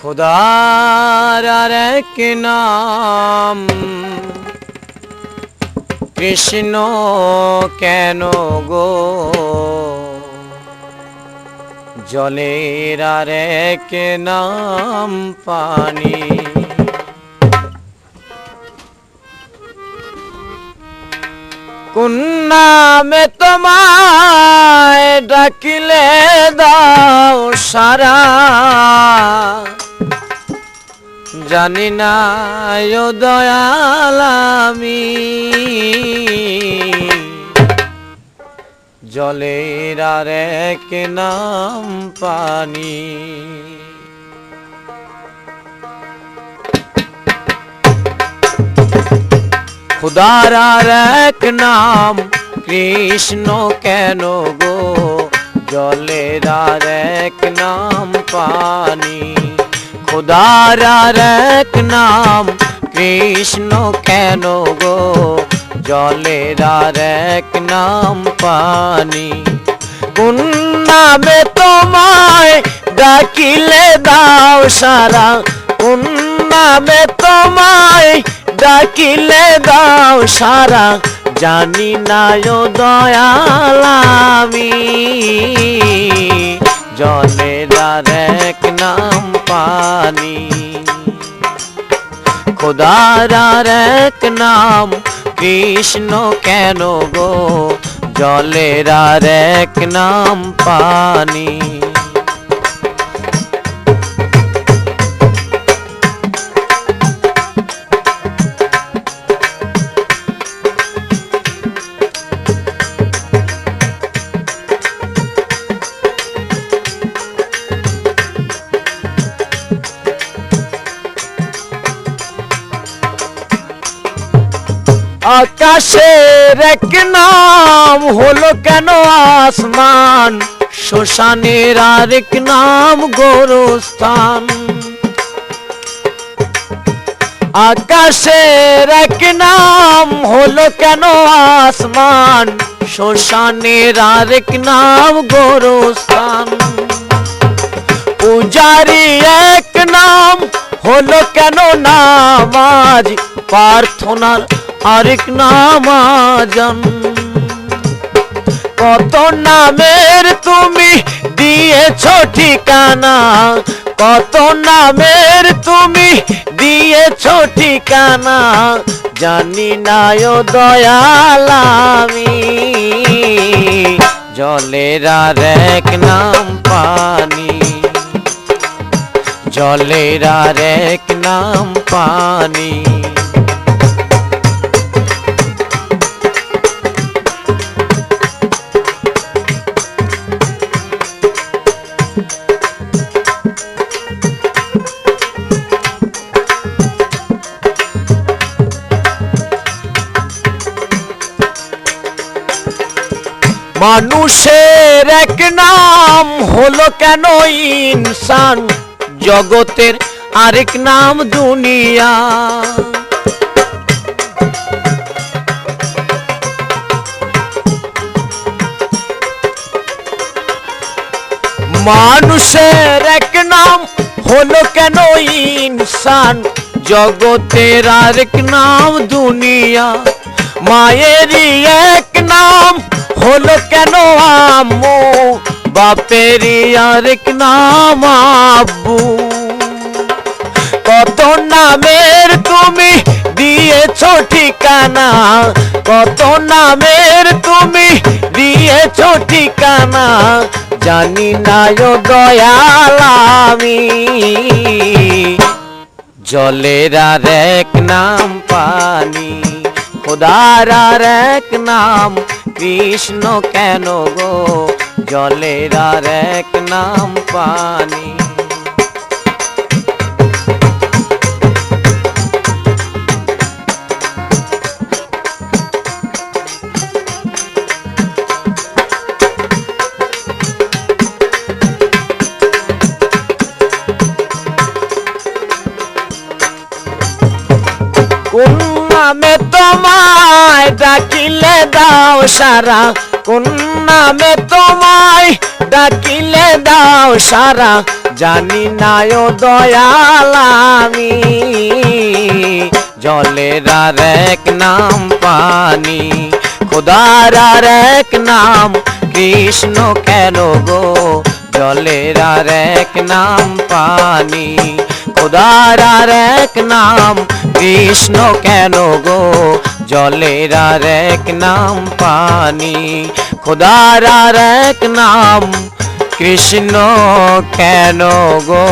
खुदार एक नाम कृष्ण केन गो जलेर एक नाम पानी कुन नामे तोमाय डाकिले दाओ सारा जानी ना यो दयाल आमी जलेर एक नाम पानी खुदार एक नाम कृष्ण केन गो जलेर एक नाम पानी खुदार एक नाम कृष्ण केन गो जलेर एक नाम पानी कुन नामे तोमाय डाकिले दाओ सारा कुन नामे तोमाय डाकिले दाओ सारा जानी ना यो दयाल आमी जलेर एक नाम पानी खुदार एक नाम कृष्ण केन गो जलेर एक नाम पानी आकाशेर एक नाम हलो केन आसमान श्मशानेर आरेक नाम गोरस्तान आकाशेर एक नाम हलो केन आसमान श्मशानेर आरेक नाम गोरस्तान पूजारी एक नाम हलो केन नामाज प्रार्थनार आरेक नाम आजान कत नामेर तुमी दिएछो ठिकाना कत नामेर तुमी दिएछो ठिकाना जानी ना यो दयाल आमी जलेर एक नाम पानी जलेर एक नाम पानी मानुषेर एक नाम हलो केन इंसान जगतेर आरेक नाम दुनिया मानुषेर एक नाम हलो केन इंसान जगतेर आरेक नाम दुनिया मायेरी एक नाम हलो केन आम्मू बापेरी आरेक नाम आब्बू कत नामेर तुमी दिएछो ठिकाना कत नामेर तुमी दिएछो ठिकाना जानी ना यो दयाल आमी जलेर एक नाम पानी खुदार एक नाम कृष्ण केन गो जलेर एक नाम पानी कुन नामे तोमाय डाकिले दाओ सारा कुन नामे तोमाय डाकिले दाओ सारा জানি না ও দয়াল আমি জলের আর এক নাম পানি খোদার আর এক নাম কৃষ্ণ কেন গো জলের আর এক নাম পানি খোদার আর এক নাম কৃষ্ণ কেন গো জলের আর এক নাম পানি খোদার আর এক নাম কৃষ্ণ কেন গো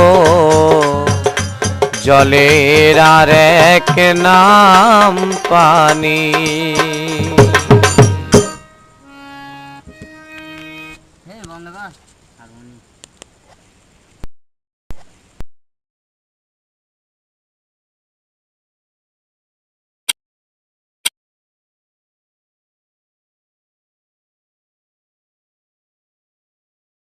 জলের আর এক নাম পানি। হে বন্ধ কর।